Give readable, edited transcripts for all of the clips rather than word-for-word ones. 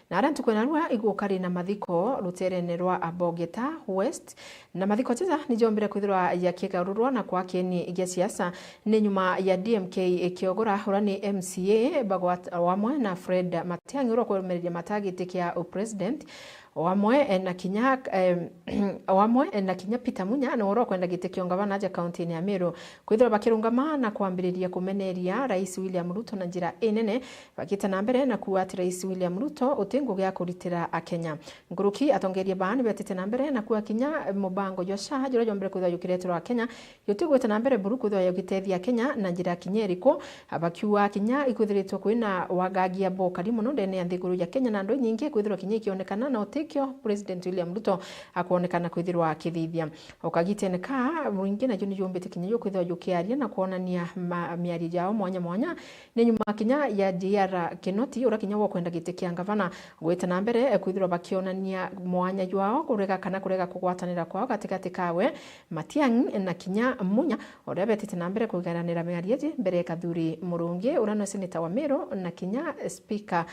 na aria tukwena rwa igukari na mathiko ruterene rwa Abogeta West na mathiko teza ni jombere kwithirwa ya kigarurwa na kwa kieni gia siasa ni nyuma ya DMK ikiogora urani MCA Bagwat wamwe na Fred Matiang'i ro kwemereria matagiti kia president wamwe na kinya Peter Munya na oro kwenda gite kiongavana aja county ya Meru kwithirwa bakirungama na kuambiriria kumeneria Rais William Ruto na njira enene bakita na mbere na kuati Rais William Ruto utengo gya kuritira akenya nguruki atongeria bani betete na mbere na kuwa kinya mubango josha jiro jombere kwithwa yukiretero akenya yotigwete na mbere buru kwithwa yugitethia Kenya na njira kinyeriko abakiwa kinya ikwithiritwo kwina wagagia bokari muno ndene ya nthiguru ya Kenya na ndo nyingi kwithirwa kinya ikionekana na otekyo President William Ruto akuonekana kwithirwa akithithia ukagiteneka mwingi na juni jombete kinya yokwithwa yukiaria na kuonania miari jao mwanya ni nyuma kinya ya DR Kinoti ura kinya wokwenda gite kia ngavana gweta na mbere kwithirwa bakionania mwanya jwao kurega kana kurega kugwatanira kwao katikati kawe Matiang'i na kinya Munya ura betete na mbere kugaranira miarieje mbere Kathuri Murungi ura no senator wa Meru na kinya speaker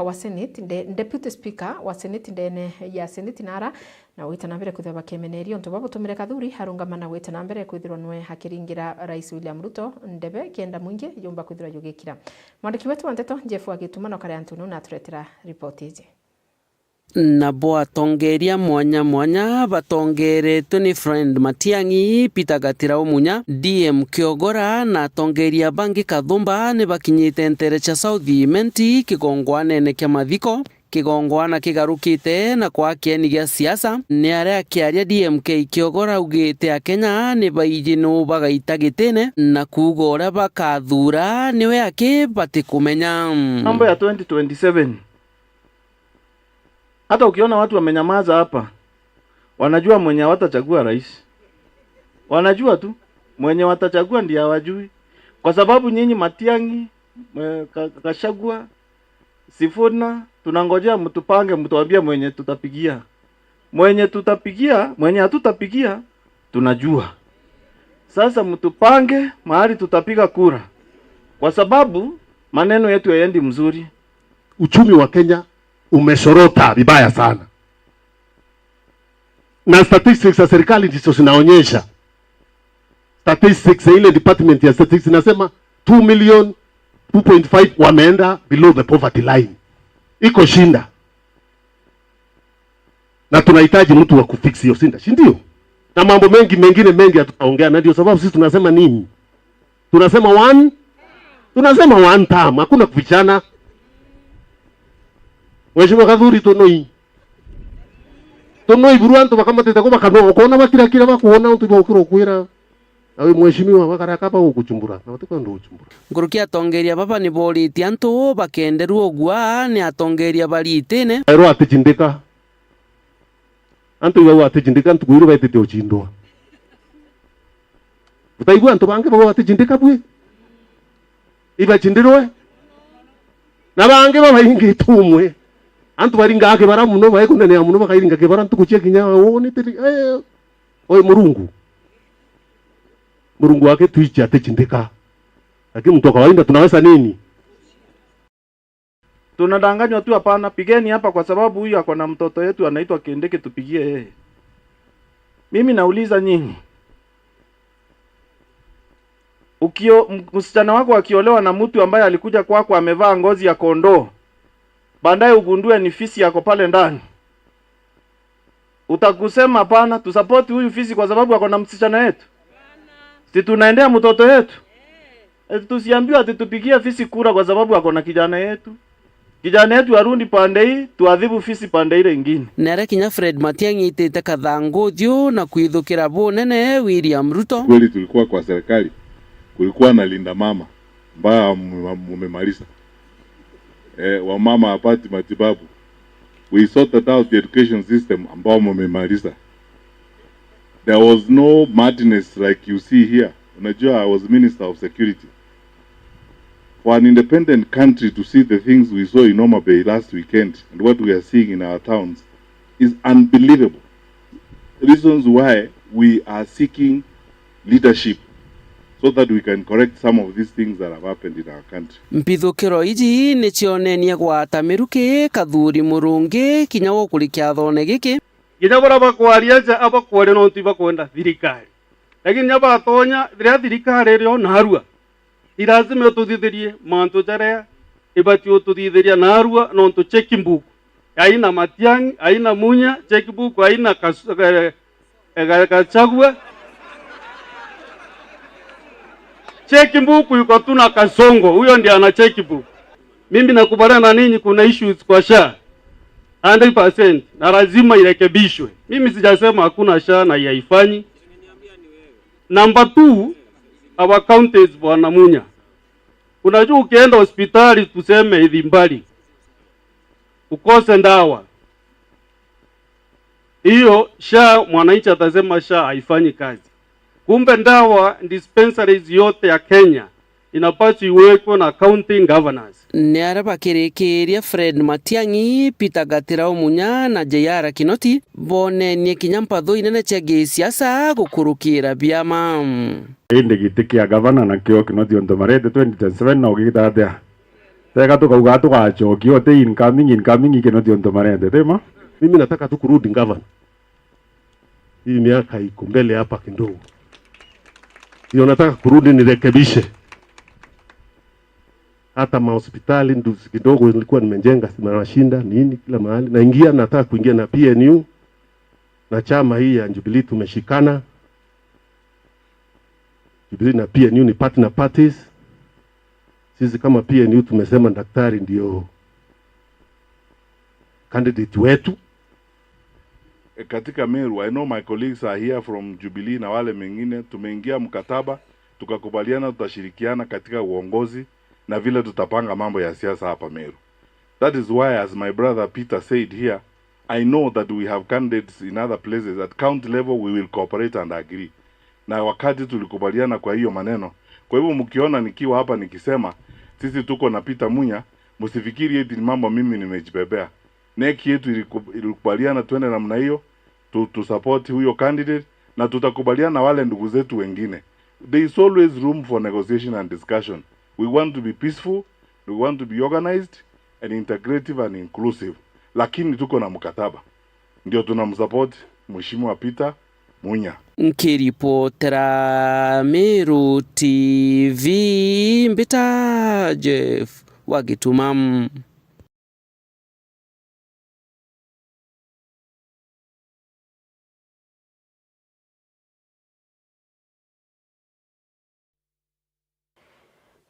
wa Senate deputy speaker wa Senate ndene ya Senate nara na wita na mbere kwithirwa bakemenerio nto babutumire Kathuri harungamana wita na mbere kwithirwa nwe hakiringira Rais William Ruto ndebe kenda mwingi yumba kwithirwa yugikira mwandiki wetu wa Nteto Jeff Agitumana kare Antunu na turetera report hizi na boatongeria mwanya batongeretwe ni Fred Matiang'i, Peter Gatira Munya, DM Kiogora na tongeria bangi Kathumba ni bakinyite ntere cha South Imenti kigongwanene kia mathiko kigongwana kigarukite na kwa kieni gia siasa ni aria kiaria DMK Kiogora ugite akenya ni baijinu bagaita gitene na kugora bakathura niwe ake batikumenya mambo ya 2027. Hata ukiona watu wamenyamaza hapa, wanajua mwenye watachagua rais. Wanajua tu mwenye watachagua ndiye hawajui. Kwa sababu nyinyi Matiang'i, Gachagua, Sifuna, tunangojea mtupange mtuambie mwenye tutapigia. Mwenye hatutapigia tunajua. Sasa mtupange mahali tutapiga kura. Kwa sababu maneno yetu yaendi mzuri. Uchumi wa Kenya umesorota vibaya sana. Na statistics za serikali ndizo zinaonyesha. Statistics ile department ya statistics inasema 2.5 wameenda below the poverty line. Iko shinda. Na tunahitaji mtu wa kufix hiyo shinda, si ndio? Na mambo mengine hatutaongea, na ndio sababu sisi tunasema nini? Tunasema one term, hakuna kufichana. Mheshimiwa Kathuri tonoi buruanto bakamatete ko bakano kona bakira bakuona untu bokiro kwira awe mheshimiwa bakaraka ba ukuchumbura na batiko ndo uchumbura ngurukia tongeria baba ni boriti antu bakenderu ogwa ni atongeria baritene ero atijindika antu iwa atijindika antu kuiru baitete ochindwa utaigwa antu bange baba atijindika bwe iba chindirwe na bange baba ingi tumwe antu baringa ake bara muno bae kunene ya muno bakairinga ke bara ntukuchia kinya woni tiri oy Murungu wake tuichi atechindika lakini mtu kawaida tunaweza nini? Tunadanganywa tu hapana, pigeni hapa kwa sababu huyu ako na mtoto yetu anaitwa Kindiki tupigie yeye. Mimi nauliza nyinyi, msichana wako akiolewa na mtu ambaye alikuja kwako amevaa ngozi ya kondoo, baadaye ugundue ni fisi yako pale ndani, utakusema hapana tusupport huyu fisi kwa sababu ako na msichana yetu? Si tunaendea mtoto yetu? Tusiambiwa ati tupigie fisi kura kwa sababu ako na kijana yetu. Kijana yetu arundi pande hii, tuadhibu fisi pande ile nyingine. Nere kinya Fred Matiang'i itete kathango dio na kuithukira bonene William Ruto. Kweli tulikuwa kwa serikali, kulikuwa na linda mama mbaya mumemaliza. Wamama hapati matibabu. We sorted out the education system ambao mumemaliza. There was no madness like you see here. Unajua, I was Minister of Security. For an independent country to see the things we saw in Homa Bay last weekend and what we are seeing in our towns is unbelievable. Reasons why we are seeking leadership so that we can correct some of these things that have happened in our country. Mpithukiro iji ni cionenia gwata miruki kathuri murungi kinya gukurikia thone giki kinya bara bakwaria ja abakware no tiba kwenda thirikari lakini nyaba tonya thirikari rio narua irazime tuthithirie mantu jarea ibati tuthithiria narua no to checkbook aina Matiang'i aina Munya checkbook aina Gachagua checkbook yuko tuna Kasongo, huyo ndiye ana checkbook. Mimi nakubaliana na ninyi kuna issues kwa SHA 100% na lazima irekebishwe. Mimi sijasema hakuna SHA na haifanyi. Number 2, our counties bwana Munya. Unajua ukienda hospitali tuseme hivi mbali ukose ndawa, hiyo SHA mwananchi atasema SHA haifanyi kazi. Kumbe ndawa dispensaries yote ya Kenya inapaswa iwekwe na county governors. Ni araba kirikiria Fred Matiang'i, Peter Gatira Munya na JR Kinoti bonenie kinya mpatho inene cia gisiasa gukurukira biama. Indi giti kia governor na kio Kinoti onto marete 2027 na ugita atia. Tega tukauga tukachokio te incoming Kinoti onto marete tema. Mimi nataka tu kurudi governor. Hii miaka iko mbele hapa kidogo. Hiyo nataka kurudi nirekebishe. Hata mahospitali ndio kidogo nilikuwa nimejenga nashinda nini kila mahali. Naingia nataka kuingia na PNU na chama hii ya Jubilee tumeshikana. Jubilee na PNU ni partner parties. Sisi kama PNU tumesema daktari ndio candidate wetu. Katika Meru, I know my colleagues are here from Jubilee na wale mengine, tumeingia mkataba, tukakubaliana tutashirikiana katika uongozi na vile tutapanga mambo ya siasa hapa Meru. That is why, as my brother Peter said here, I know that we have candidates in other places. At county level we will cooperate and agree. Na wakati tulikubaliana kwa hiyo maneno, kwa hivyo mkiona nikiwa hapa nikisema sisi tuko na Peter Munya, msifikiri eti ni mambo mimi nimejibebea. Neki yetu ilikubaliana twende namna hiyo, to support huyo candidate na tutakubaliana na wale ndugu zetu wengine. There is always room for negotiation and discussion. We want to be peaceful, we want to be organized and integrative and inclusive. Lakini tuko na mkataba. Ndio tunamsupport Mheshimiwa Peter Munya. Nkiripotera Meru TV Mbita Jeff Wagitumam.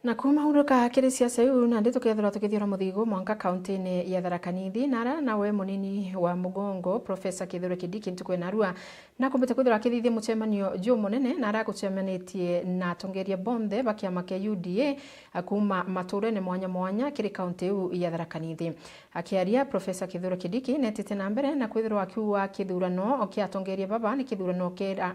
Na kuma huruka kiri siasa yu na ndi tukithira muthigo mwanka kaunti-ini ya Tharaka Nithi nara nawe munini wa Mugongo Professor Kithure Kindiki ntukwe narua na kumbete kwithira kithithie mucemanio ju munene nara gucemanitie na atongoria bonthe ba kiama kia UDA akuma maturene mwanya kiri kaunti yu ya Tharaka Nithi. Akiaria Professor Kithure Kindiki netete na mbere na kwithira akiuga kithurano kia atongoria baba ni kithurano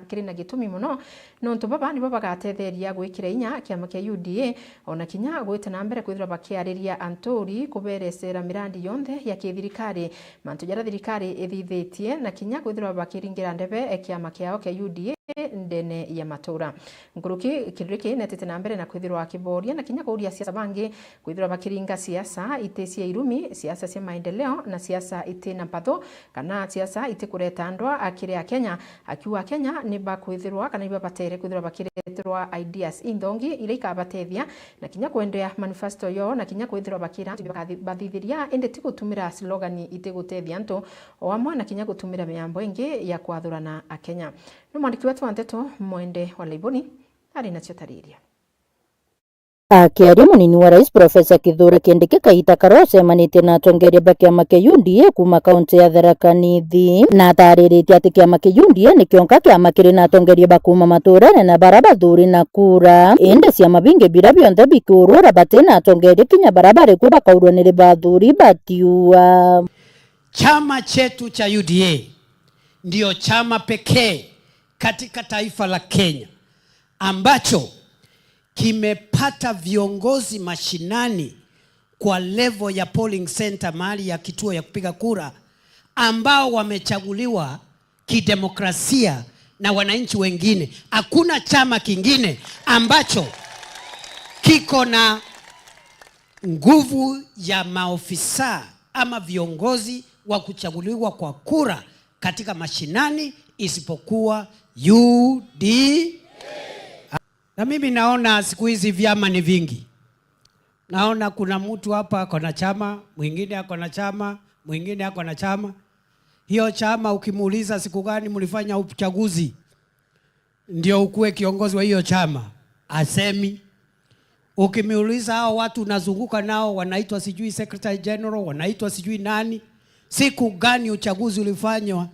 kiri na gitumi muno nontu baba ni baba gatetheria gwikira inya kiama kia UDA ona kinya gwita na mbere kwithira bakiariria antori kuberesera mirandi yonthe ya kithirikari mantu jara thirikari ithithitie na kinya kwithira bakiringira ndebe kiama kiao kia UDA ndene ya matura. Nguruki Kindiki netete na mbere na kwithira akiboria na kinya kuria siasa bangi kwithira bakiringa siasa itesia irumi siasa cia maendeleo na siasa itina mpatho kana siasa itikureta ndwa akire a Kenya akiwa Kenya ni bakwithirwa kana iba batere kwithira bakireterwa ideas indongi ile ikabatethia na kinya kuendea manifesto yo na kinya kwithirwa bakira bathithiria ende tigutumira slogan itigutethia nto o amwe na kinya gutumira miambo ingi ya kwathurana a Kenya. No mwandiki wetu wa Nteto Mwende wa Laiboni ari na ciotariria. Akiaria munini wa rais Professor Kithure Kindiki kahita karocemanite na atongoria ba kiama kia UDA kuma kaunti ya Tharaka Nithi na atariritie ati kiama kia UDA ni kionka kiama kiri na atongoria ba kuma maturane na baraba thuri na kura ende ciama bingi bira bionthe bikurura batena atongoria kinya barabara kuba kaurwanire bathuri batiua. Chama chetu cha UDA ndio chama pekee katika taifa la Kenya ambacho kimepata viongozi mashinani kwa level ya polling center mahali ya kituo ya kupiga kura ambao wamechaguliwa kidemokrasia na wananchi wengine. Hakuna chama kingine ambacho kiko na nguvu ya maofisa ama viongozi wa kuchaguliwa kwa kura katika mashinani isipokuwa UDA. Na mimi naona siku hizi vyama ni vingi. Naona kuna mtu hapa ako na chama, mwingine ako na chama, mwingine ako na chama. Hiyo chama ukimuuliza siku gani mlifanya uchaguzi ndio ukuwe kiongozi wa hiyo chama, asemi. Ukimiuliza hao watu unazunguka nao wanaitwa sijui secretary general, wanaitwa sijui nani, siku gani uchaguzi ulifanywa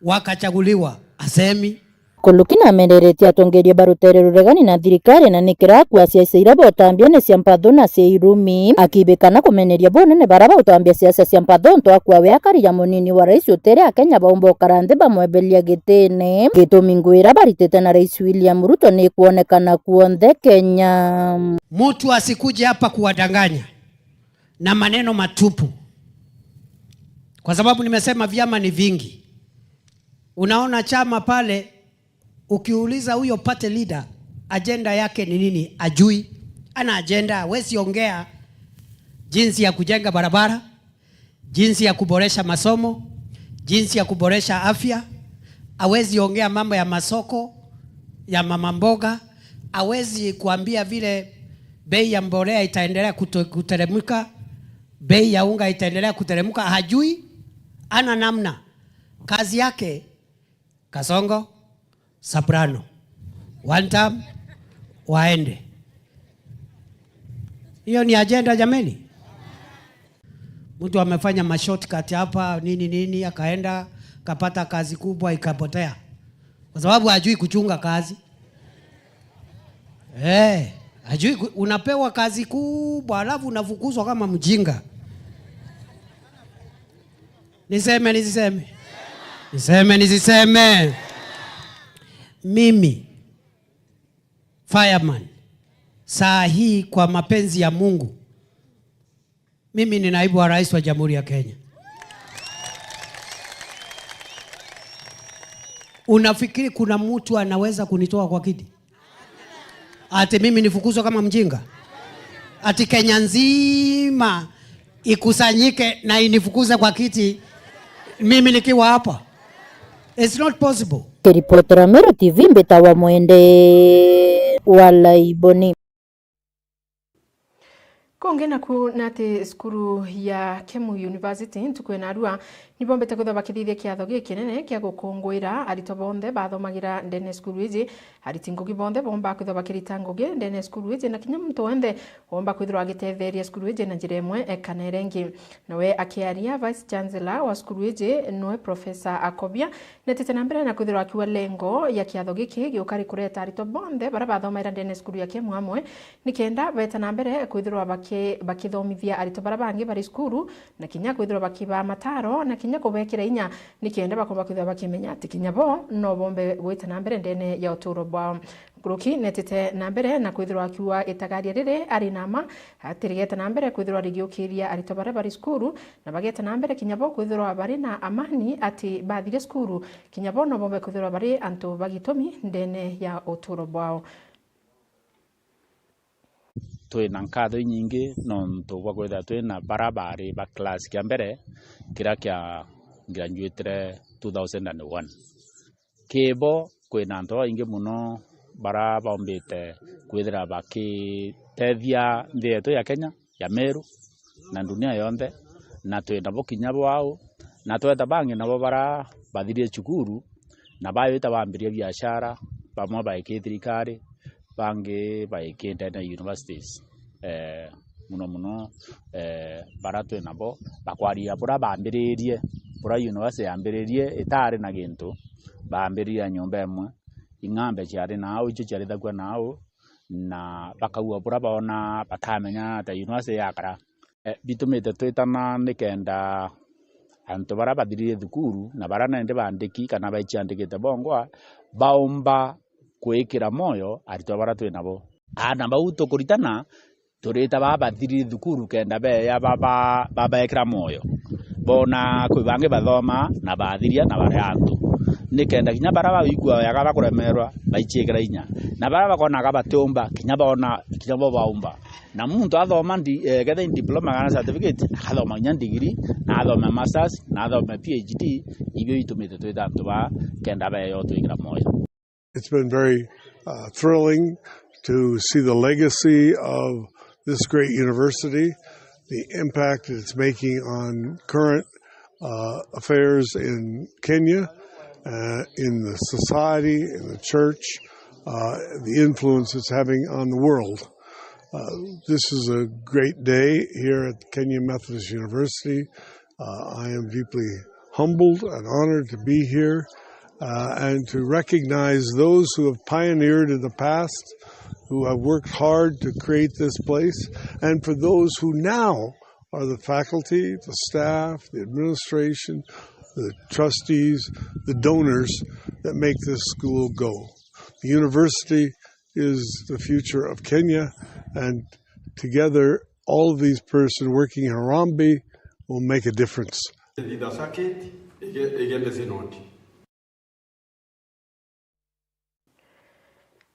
wakachaguliwa, asemi. Kulukina amenderetie atongeria barutere ruregani na thirikari na nikira kwacia ciira botambia ne cia mpatho na cia irumi akibekana kumeneria bonene baraba utambia siasa cia mpatho nto akwa we akaria munini wa rais utere a Kenya baumbo karande bamwebelia gitene gitumi ngwira baritete na rais William Ruto ni kuonekana kuonthe Kenya. Mtu asikuje hapa kuwadanganya na maneno matupu, kwa sababu nimesema vyama ni vingi. Unaona chama pale, ukiuliza huyo party leader agenda yake ni nini, ajui. Ana agenda, hawezi ongea jinsi ya kujenga barabara, jinsi ya kuboresha masomo, jinsi ya kuboresha afya. Hawezi ongea mambo ya masoko ya mama mboga, hawezi kuambia vile bei ya mbolea itaendelea kuteremka, bei ya unga itaendelea kuteremka. Hajui, ana namna. Kazi yake Kasongo, Soprano, one time, waende. Hiyo ni agenda jameni. Mtu amefanya mashortcut hapa nini akaenda kapata kazi kubwa ikapotea, kwa sababu hajui kuchunga kazi. Hajui. Unapewa kazi kubwa alafu unafukuzwa kama mjinga. Niseme. Mimi fireman saa hii kwa mapenzi ya Mungu, mimi ni naibu wa rais wa Jamhuri ya Kenya. Unafikiri kuna mtu anaweza kunitoa kwa kiti? Ati mimi nifukuzwe kama mjinga? Ati Kenya nzima ikusanyike na inifukuze kwa kiti mimi nikiwa hapa? It's not possible. Kiripotera Meru TV Mbetawa Mwende wala Iboni. Kongena ku nati skuru ya Kemu University ntukwena arua nibombete kuthobakithithia kiatho gikinene kia gukungwira arito bonthe bathomagira ndene skuru iji ariti ngugi bonthe bomba kuthobakirita ngugi ndene skuru iji na kinya muntu wenthe bomba kwithirwa agitetheria skuru iji na njira imwe kana irengi. Nawe akiaria vice chancellor wa skuru iji noe Professor Akobia netete na mbere na kwithirwa akiwa lengo ya kiatho giki giukari kureta arito bonthe bara bathomagira ndene skuru ya Kemu amwe nikenda beta na mbere kwithirwa bakithomithia arito bara bangi bari skuru na kinya kwithirwa bakiba mataro na kinya kubekira inya nikenda bakomba kwithirwa bakimenya ati kinya bo no bombe gwita na mbere ndene ya uturo bwa Guruki netete na mbere na kwithirwa akiwa itagaria riri ari nama atirigeta na mbere kwithirwa rigiukiria arito bara bari skuru na bageta na mbere kinya bo kwithirwa bari na amani ati bathire skuru kinya bo no bombe kwithirwa bari antu bagitomi ndene ya uturo bwao. Twina nkatho nyingi nontu bwa kwithira twina barabara ba class kia mbere kira kia graduate 2001 kibo kwina antu ingi muno bara bombete kwithira bakitethia nthi yetu ya Kenya ya Meru na dunia yonthe na twina bo kinya bwao na tweta bangi nabo bara bathirie cukuru na bayita bambiria biashara bamwe baiki thirikari bangi baikite na universities muno bara twina bo bakwaria bura bambiririe bura university yambiririe itari na gintu bambiria nyumba emwe ing'ambe ciari nao icio ciari thakwa nao na bakaua bura bona batamenya ta university yakara bitumite twitana nikenda antu bara bathirie thukuru na bara nende bandiki kana baichiandikite bongwa baomba kwikira moyo arito bara twinabo ana bauto kuritana turita babathirie thukuru kenda ya baba ekira moyo bona kwi bangi bathoma na bathiria na bare antu nikenda kinya bara baigua yaga bakuremerwa baichikira inya na bara bakona gabatumba kinya baumba na muntu athoma getha diploma kana certificate akathoma nya degree na athoma masters na athoma PhD ibyo itumite twitantu ba kenda bayo twikira moyo. It's been very thrilling to see the legacy of this great university, the impact that it's making on current affairs in Kenya, in the society, in the church, the influence it's having on the world. This is a great day here at Kenya Methodist University. I am deeply humbled and honored to be here and to recognize those who have pioneered in the past, who have worked hard to create this place, and for those who now are the faculty, the staff, the administration, the trustees, the donors that make this school go. The university is the future of Kenya, and together all of these persons working in Harambee will make a difference.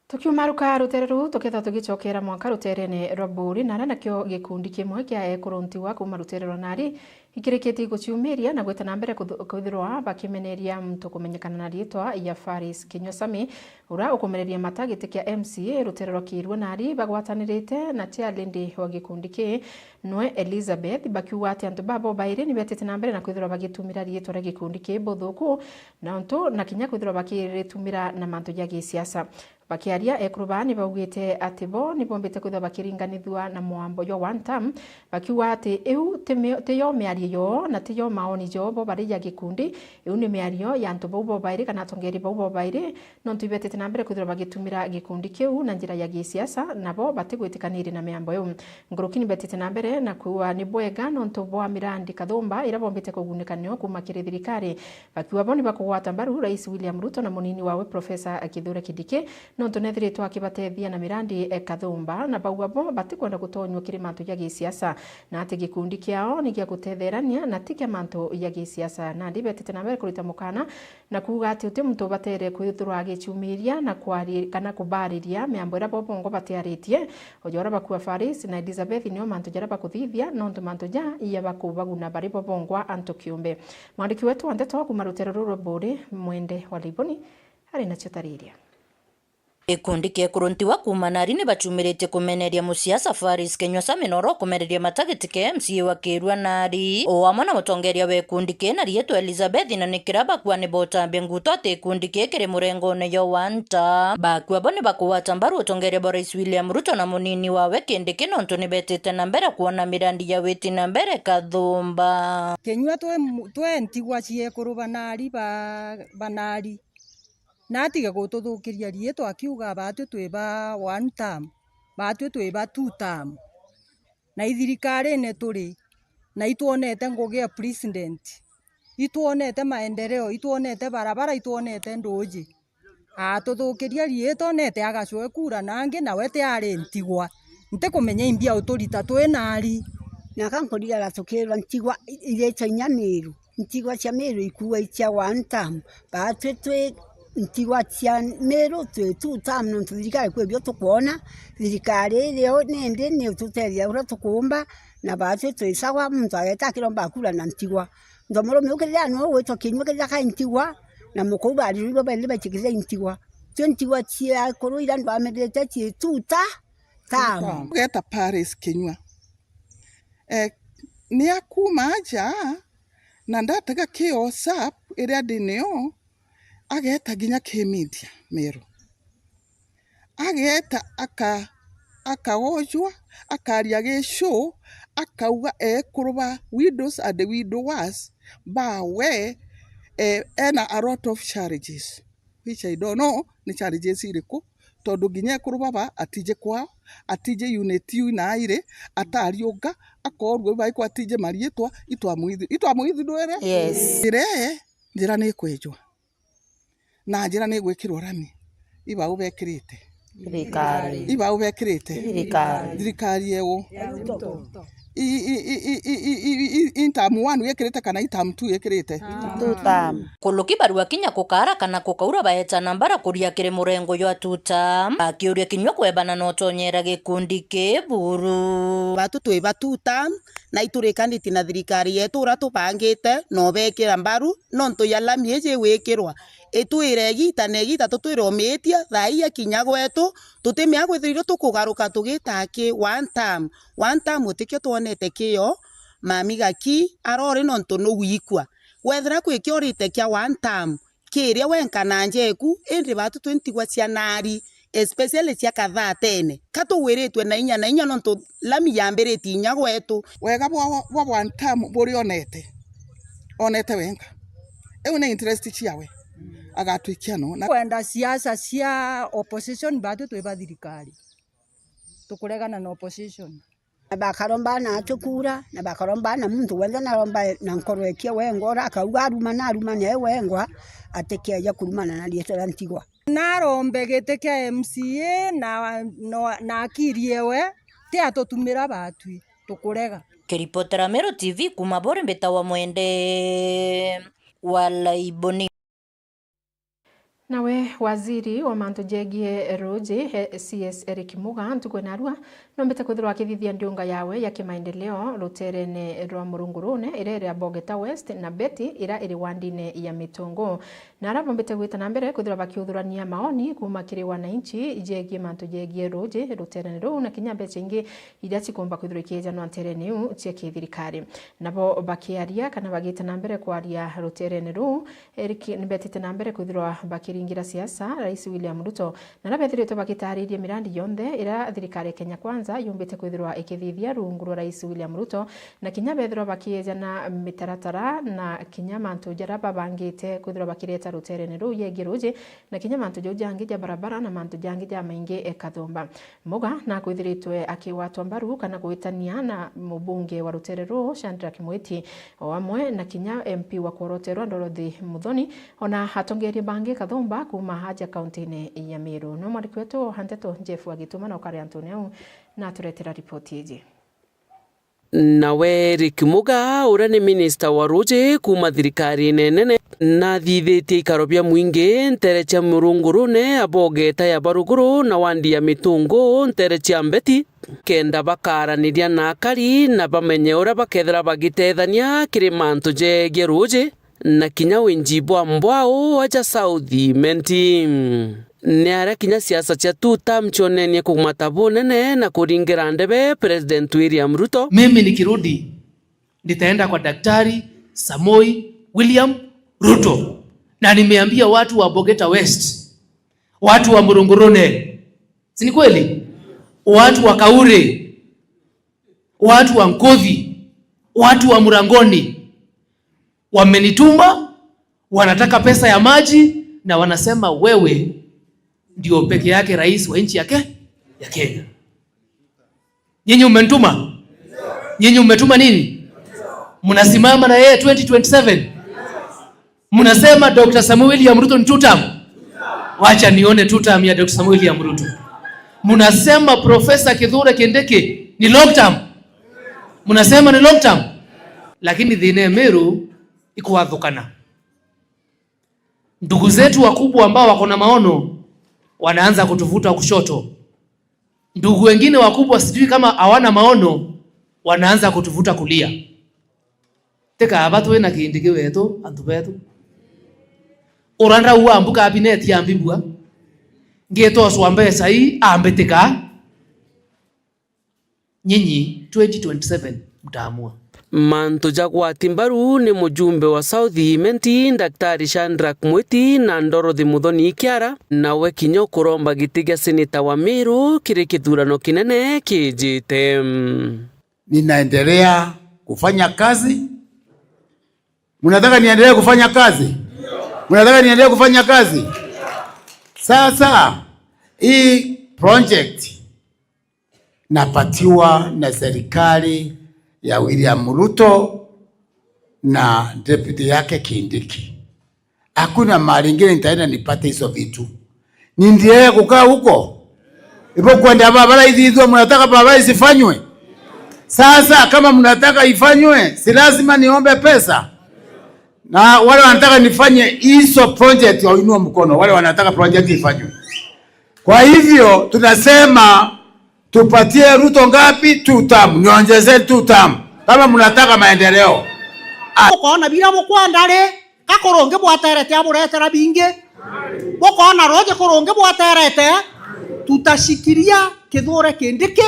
Tukiumaruka rutere ru tuketha tugichokera mwaka rutere-ini rwa Buri na nakio gikundi kimwe kia ekuruntiwa kuma rutere rwa Nari ikirikiti guciumiria na gweta na mbere kwithirwa bakimeneria mtu kumenyekana na riitwa ya Faris Kinyosami ura ukumereria matagiti kia MCA rutere rwa Kirwa Nari bagwatanirite na Tialindi wa gikundi ki Nwe Elizabeth bakiuga ati antu babo baire ni betete na mbere na kwithirwa bagitumira riitwa rwa gikundi ki buthuku na ntu na kinya kwithirwa bakiritumira na mantu ya gisiasa. Bakiaria ekurubani baugite ati bo ni bombete kwithwa bakiringanithwa na mwambo yo one term bakiuga ati eu teyo miario na teyo maoni jo bo bari ya gikundi eu ni miario ya antu bo baire kana tongeri bo baire no tubetete na mbere kwithwa bagitumira gikundi kiu na njira ya gisiasa nabo batigwitikanire na miambo yo ngurukini betete na mbere na kuwa ni bwega no ntu bo Mirandi Kathumba ira bombete kugunikanio kuma kiri thirikari bakiuga bo ni bakugwata mbaru Rais William Ruto na munini wawe Professor Kithure Kindiki no tunethiritwa akibatethia na Mirandi Kathumba na bauga bo batikwenda gutonywa kiri mantu ya gisiasa na ati gikundi kiao ni gia guthetherania na tikia mantu ya gisiasa na ndibetete na mbere kurita mukana na kuga ati uti muntu batere kwithurwa agichumiria na kwari kana kubariria miambo ira bobongo batiaritie ojora bakua Faris na Elizabeth nio mantu jara bakuthithia no ndu mantu ja iya bakubaguna bari bobongwa antu kiumbe mwandiki wetu wandeto kumarutero ruro Buri Mwende wa Liboni ari na chotariria. Ikundi kia kuruntiwa kuma Nari ni bachumirite kumeneria musiasa Faris Kinyosami noro kumeneria matagiti ke MCA wa Kirwa Nari o amona mutongeria we kundi ke na rietwa Elizabeth na nikiraba kwa ni bota benguto ate kundi ke kire murengo ne yo wanta bakwa bone bakuwata mbaru utongeria Rais William Ruto na munini wawe Kindiki nonto ni betete na mbere kuona Mirandi ya weti na mbere Kathumba Kenywa twe ntigwa cie kuruba Nari banari na tiga gututhukiria rietwa akiuga batu twiba one term batu twiba two term na ithirikari ne turi na ituonete ngugi ya president ituonete maendeleo ituonete barabara ituonete nduji atuthukiria rietwa nete agacwe kura nange na wete ari ntigwa nte kumenya imbia uturita twi Nari na kankoria gatukirwa ntigwa irecha nyamiru ntigwa cia miru ikuwa icha one term batu twi ntigwa cia miru twi two term no thirikari kwebyo tukuona thirikari leo nende ni ututeria ura tukumba na batu twi sawa muntu ageta kiromba kula na ntigwa ndomoro miukirira no wetwa Kinywa kirira ka ntigwa na mukuba ribo bende bachikirira ntigwa twi ntigwa cia kuruira ndo amedete cie two term geta Faris Kinywa ni akuma aja na ndatega kiosap iria dineo ageta ginya media Meru ageta akawojwa akaria geshow akauga kuruba widows and the widowers bawe ena a lot of charges which I don't know ni charges iriku tondu ginya kuruba ba atije kwao atije unit na ire atariuga akorwe ba iko atije marietwa itwamuithi ndwere yes ire njira ni kwejwa na njira ni gwikirwo rami iba ubekirite thirikari thirikari yewo term 1 yekirite kana term 2 yekirite tutam kuluki barua kinya kukara kana kukaura baeta nambara kuria kiri murengo ywa tutam akiuria kinywa kwebana notonyera gikundi kiburu batu twiba tutam na iturikaniti na thirikari yetu ura tubangite no bekira mbaru no ntuyalamie je wikirwa itwire gita negita tutwirometia thaia kinya gwetu tutimia gwithiriro tukugaruka tugitaki one time utikio tuonete kio mami gaki arore no ntu no wikwa wethera kwikiorite kia one time kiria wenkana njeku indi batu 20 gwa cianari especially cia kathaa tene katuwiritwe na inya no ntu lami yambiriti inya gwetu wega bwa one time buri onete wenga eune interest ciawe agatwikia no na kwenda siasa cia opposition batu twiba thirikari tukuregana na opposition bakaromba na chukura na bakaromba na muntu wenda na romba na nkoroekia wengora akauga aruma ne wengwa atekia ya kurumana na lietera ntigwa narombe gete kia MCA na akiriewe te atotumira batwi tukurega kiripotera Meru TV kuma bore mbeta wa mwende wala iboni. Nawe waziri wa mantu jegie roji CS Eric Muga ntuko narua nombete kuthirwa akithithia ndiunga yawe ya kimaendeleo ruterene rwa Murungurune irere ya Bogeta West na Beti ira iri wandine ya Mitongo na arabombete gwita na mbere kuthirwa bakiuthurania maoni kuma kiri wananchi jegie mantu jegie roji ruterene ru na kinyambe chingi iria cikomba kuthirwa ikija no terene u cia kithirikari nabo bakiaria kana bagita na mbere kwaria ruterene ru Eric nibetite na mbere kuthirwa bakiringira siasa Rais William Ruto na nabethiritwe bakitaririe mirandi yonthe ira thirikari Kenya Kwanza yumbite kwithirwa ikithithia rungu rwa Rais William Ruto na kinya bethirwa bakiejana mitaratara na kinya mantu jaraba bangite kwithirwa bakireta ruterene ru yegiroje na kinya mantu jojangi ja barabara na mantu jangi ja maingi ekathomba Muga na kwithiritwe akiwatwa mbaru kana kuitania na mubunge wa rutere ru Shadrack Mwiti wamwe na kinya MP wa Koroterwa Dorothy Muthoni ona hatongerie bangi kathomba kuma haja kaunti-ini ya Meru no mwandiki wetu Hanteto Jeff agituma na ukari Antonio na turetera ripoti iji. Nawe Eric Muga ura ni minister wa roji kuma thirikari nene na thithitie ikaro bia mwingi ntere cia Murungurune abogeta ya Baruguru na wandi ya Mitungu ntere cia Mbeti kenda bakaraniria na akari na bamenye ura bakethera bagitethania kiri mantu jegie roji na kinya winjibwa mbwao aja Southi Menti Niara kinya siasa cia tutam chonenie kumatabu nene na kuringira ndebe President William Ruto. Mimi nikirudi nitaenda kwa Daktari Samoei William Ruto na nimeambia watu wa Bogeta West, watu wa Murungurune, si ni kweli? Watu wa Kaure, watu wa Nkothi, watu wa Murangoni wamenituma, wanataka pesa ya maji na wanasema wewe ndio peke yake rais wa nchi yake ya Kenya. Nyinyi umenituma? Nyinyi umetuma nini? Mnasimama na yeye 2027. Mnasema Dr. Samuel William Ruto ni two-term. Wacha nione two-term ya Dr. Samuel William Ruto. Mnasema Professor Kithure Kindiki ni long-term. Mnasema ni long-term. Lakini dhine Meru iko wathukana. Ndugu zetu wakubwa ambao wako na maono wanaanza kutuvuta kushoto. Ndugu wengine wakubwa sijui kama hawana maono wanaanza kutuvuta kulia. Teka abatu na Kindiki wetu antu betu. Oranda uwa ambuka abinet ya mbibwa. Ngeto swambe sai ambetika. Nyinyi 2027 mtaamua. Mantu jagwa timbaru ni mujumbe wa Southi Menti Daktari Shadrack Mwiti na Dorothy Muthoni Kiara nawe kinyo kuromba gitiga seneta wa Meru kiri kithurano kinene kijite. Ninaendelea kufanya kazi. Mnataka niendelee kufanya kazi? Mnataka niendelee kufanya kazi? Sasa hii project napatiwa na serikali ya William Ruto na deputy yake Kindiki. Hakuna mahali ingine nitaenda nipate hizo vitu. Niendelee kukaa huko? Ipo kwenda barabara hizi mnataka barabara isifanywe? Sasa kama mnataka ifanywe, si lazima niombe pesa. Na wale wanataka nifanye hizo project wainua mkono, wale wanataka project ifanywe. Kwa hivyo tunasema tupatie Ruto ngapi? 2 term. Niongezee 2 term. Kama mnataka maendeleo. Ukoona bila mukwandale kakoronge bwaterete aburetera binge. Ukoona roje koronge bwaterete tutashikilia Kithure Kindiki,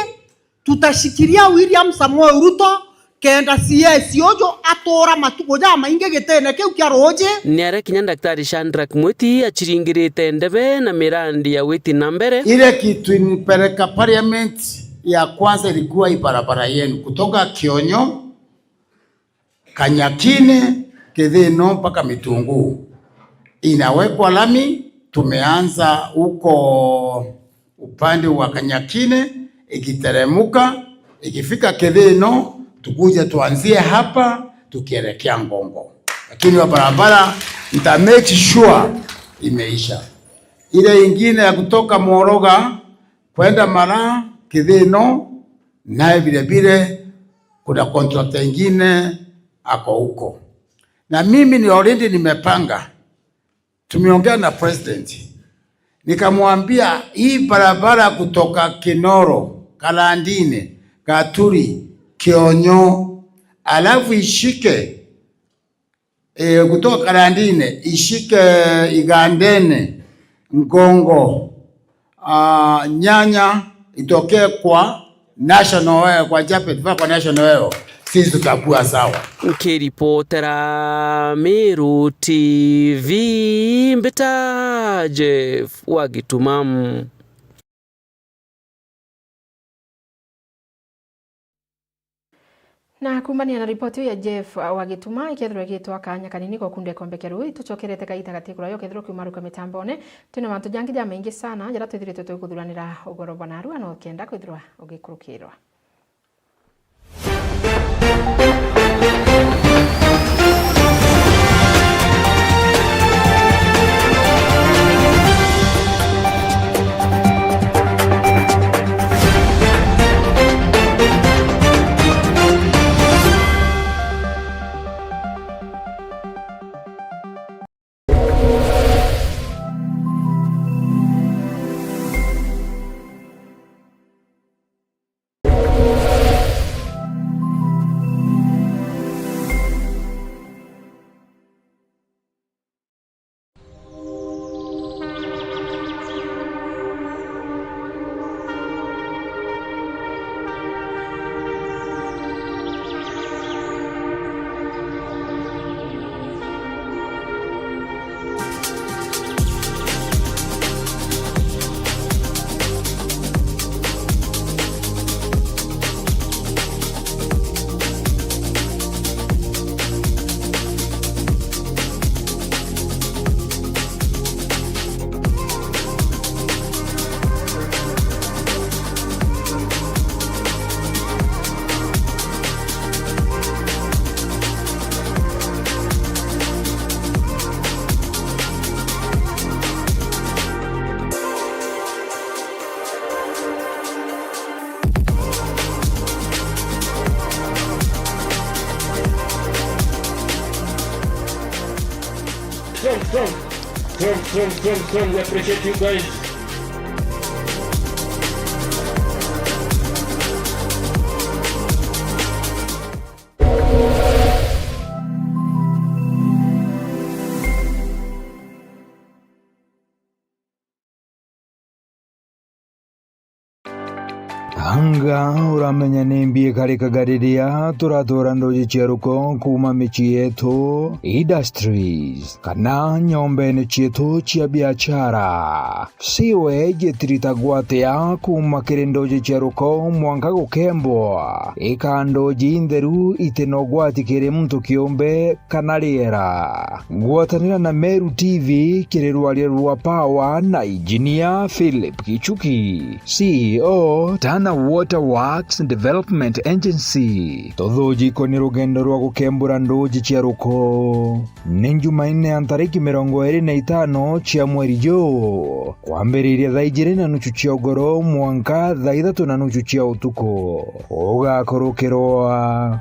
tutashikilia William Samoei Ruto kenda CS yojo atora matuko jama inge getene keu kya roje. Niare kinya Daktari Shadrack Mwiti achiringirite ndebe na mirandi ya witi na mbere. Ile kitu inipeleka parliament ya kwanza ilikuwa ibarabara yenu kutoka Kionyo, Kanyakine, Kithino mpaka Mitunguu. Inawekwa lami, tumeanza huko upande wa Kanyakine, ikiteremuka, ikifika Kithino, tukuje tuanzie hapa, tukielekea Ngongo. Lakini wa barabara, nita make sure imeisha. Ile ingine ya kutoka Moroga, kwenda Mara, Kithino, naye vile vile, kuna contractor ingine, ako huko. Na mimi ni already nimepanga. Tumeongea na president. Nikamwambia hii barabara kutoka Kinoro, Kalandine, Gaturi, Kionyo, alafu ishike kutoka Kalandine, ishike Igandene, Ngongo, Nyanya, itokee kwa National Oil, kwa Japet, kwa National Oil. Sisi tutakuwa sawa. Kiripotera Meru TV Mbeta Jeff Wagitumamu. Na kumania na ripoti ya Jeff Wagituma ikethirwe gitwa kanya kanini ko kunde kombe keru tucokerete kaita gatikura yo kethirwe kumaruka mitambone tuna bantu jangi ja maingi sana jara twithirite tukuthuranira ugoro banaru ano kenda kwithirwa ugikurukirwa. Come, we appreciate you guys. Anga uramenya nimbiye kari kagariria turatora ndoji cheruko kuma michi yetu industries kana nyombene chetu chia biashara siwe jetirita gwatea kuma kirindoji cheruko mwanga gukembwa ikandoji nderu itenogwati kiri mtu kiumbe kana riera gwatanira na Meru TV kirirwaria rwa power na engineer Philip Kichuki CEO Tana Water Works Works Development Agency tuthuji ni rugendo rwa gukembura nduji cia ruko ni Jumaine ya tariki 25 cia mweri jo kwambiriria thaa 2:30 cia ugoro mwanka thaa 3:30 cia utuko ugakorukirwa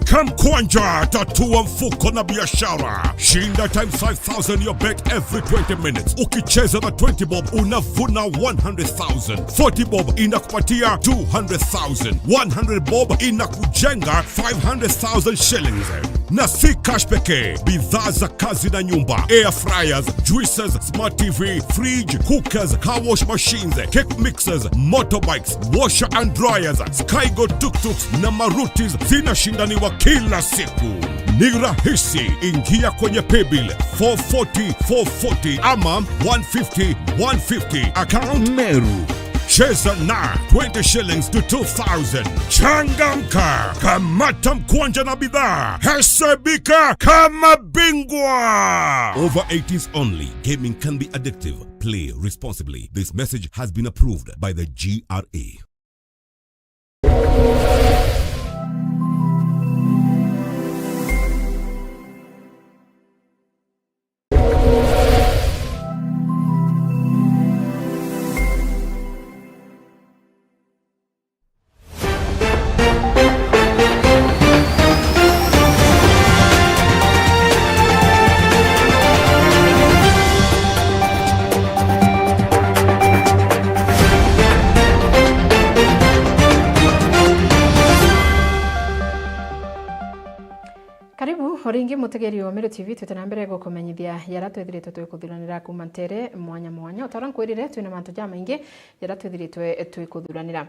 Kamkwanja, tatua mfuko na biashara. Shinda times 5,000 your bet every 20 minutes. Ukicheza na 20 bob unavuna 100,000. 40 bob inakupatia 200,000. 100 bob inakujenga 500,000 shillings. Na si cash pekee, bidhaa za kazi na nyumba, air fryers, juicers, smart TV, fridge, cookers, car wash machines, cake mixers, motorbikes, washer and dryers, Skygo tuk-tuks na marutis zinashindaniwa kila siku. Ni rahisi, ingia kwenye paybill 440 ama 150 account Meru. Cheza na 20 shillings to 2,000. Changamka, kamata mkwanja na bidhaa, hesabika kama bingwa. Over 18s only. Gaming can be addictive. Play responsibly. This message has been approved by the GRA. Horingi mutegeri wa Meru TV tutanambere gukumenyithia yara twithiritwe twikuthuranira kuma ntere mwanya utara nkwirire twina mantu ja maingi yara twithiritwe twikuthuranira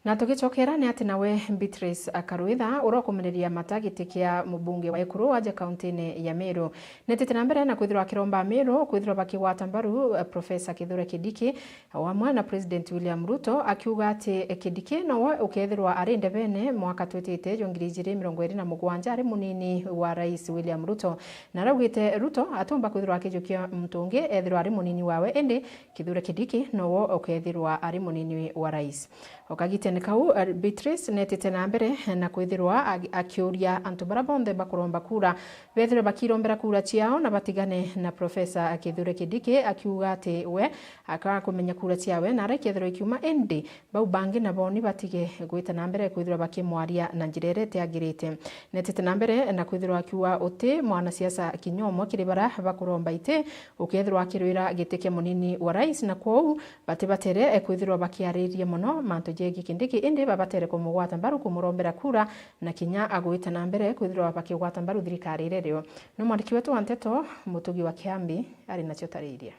na tugicokera ni ati nawe Beatrice Akaruitha urokumereria matagiti kia mubunge wa Ekuru aje kaunti ya Meru netete nambere na kwithirwa kiromba Meru kwithirwa bakiwata mbaru Professor Kithure Kindiki wamwe na President William Ruto akiuga ati Kindiki no ukethirwa ari ndebene mwaka twetete 2027 ari munini wa Rais William Ruto na raugite Ruto atumba kwithirwa akijukia mtungi ethirwa ari munini wawe ende Kithure Kindiki no ukethirwa ari munini wa rais okagite nekau Beatrice netete nambere na kwithirwa akiuria antu barabonde bakuromba kura bethire bakirombera kura ciao na batigane na Professor Kithure Kindiki akiuga ati we akara kumenya kura ciawe na rekethiro ikiuma ende bau bangi na boni batige gwita nambere kwithirwa bakimwaria na njirerete agirite netete nambere na kwithirwa akiuga uti mwana siasa kinyomo kiribara bakuromba ite ukethirwa akirwira giteke munini wa rais na kwou batibatere kwithirwa bakiaririe muno mantu jegi Kindiki indi babatere kumugwata mbaru kumurombera kura na kinya agwita nambere kwithirwa bakigwata mbaru thirikari rero no mwandiki wetu wa Nteto Mutugi wa Kiambi ari nacio tariria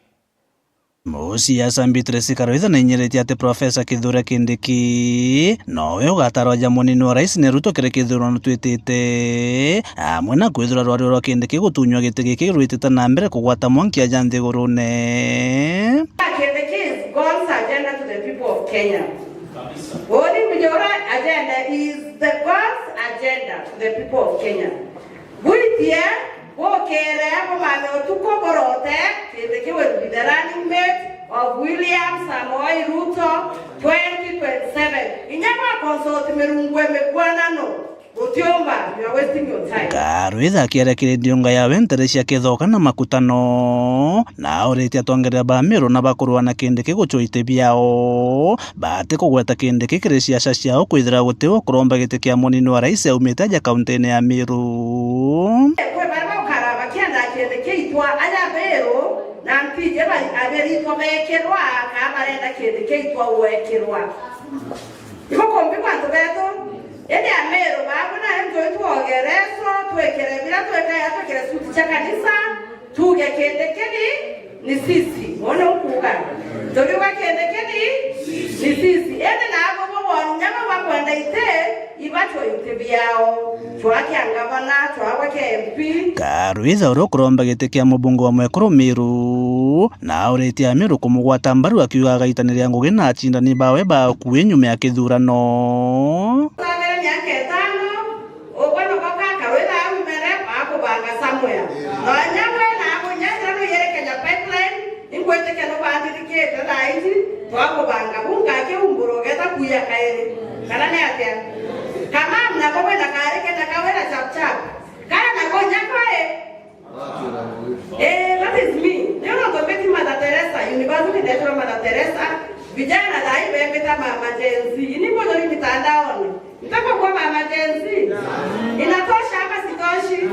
Musiasa Beatrice Akaruitha na inyeretia ati Professor Kithure Kindiki nowe ugatarwa munini wa rais ni Ruto kire kithurano twitite amwe na kwithura rwari rwa Kindiki gutunywa giti giki rwitite na mbere kugwata mwankia janthe gurune Kindiki God's agenda to the people of Kenya. Voting Mujora agenda is the God's agenda to the people of Kenya. Buitia Bokere Mano Tukoborote, Kindiki will be the running mate of William Samoei Ruto 2027. Inyama consult Merungwe Mekwanano. Utiomba, you are wasting your time. Akaruitha akiarekirie ndionga yawe ntere cia kithoka na makutano na uritia tongerera ba Meru na bakurwa na Kindiki guchoite biao bate kugweta Kindiki kire ciaca ciao kwithira gutiwa kuromba giti kia munini wa rais aumite aja kaunti ya Meru kwe baraba ukaraba kianda Kindiki itwa aja Meru na mpije bali aberitwa bekerwa kabarenda Kindiki itwa wekerwa iko kombi kwanto beto Ede Meru babona mtu tuogereso tuwekere bila tuwekere suti cha kanisa tuge Kindiki ni sisi ona ukuga tuliwa Kindiki ni sisi ede na abo wanyama bakwenda ite ibacho ite biao twake angabana twaweke MP Akaruitha urokuromba giti kia mubunge wa Ekuru Meru na uritia Meru kumugwata mbaru akiuga agaitanĩria ngugi na acindani bawe bakuĩ nyuma ya kithurano ya kaere kana ne atia kama mnakowe na kaere kenda kawera chap chap kana na gonya kwae that is me. You know, to make Mother Teresa, University National Mother Teresa, vijana dai bembeta mama jenzi. Ini mbona ni mitandaoni? Nitaka kwa mama jenzi. Inatosha hapa sitoshi.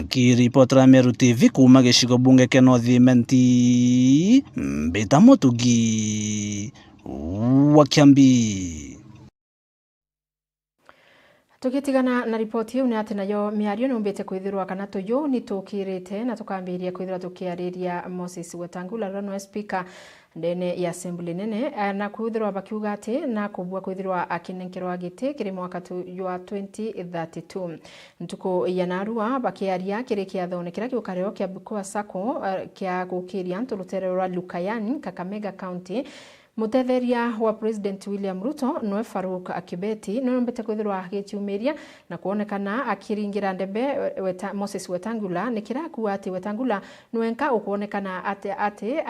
Kiripotera Meru TV kuma gicigo bunge kia North Imenti Mbita Mutugi wa Kiambi. Tukitigana na ripoti hiyo ni ati nayo miario numbite kwithirwa kana tuyo ni tukirite na tukambiria kwithirwa tukiariria Moses Wetangula Rono Speaker ndene ya Assembly nene na kwithirwa bakiuga ati na kubwa kwithirwa akinenkerwa giti kiri mwaka wa 2032 ntuko ya narua bakiaria kiri kia thonekera kiukareo kia Bukoa Sacco kia gukiria nturutere rwa Lukayani Kakamega County. Mutetheria wa President William Ruto noe Farouk Akibeti no mbete kwithirwa agichumiria na kuonekana akiringira ndembe Moses Wetangula nikirakuwa ati Wetangula noenka ukuonekana ate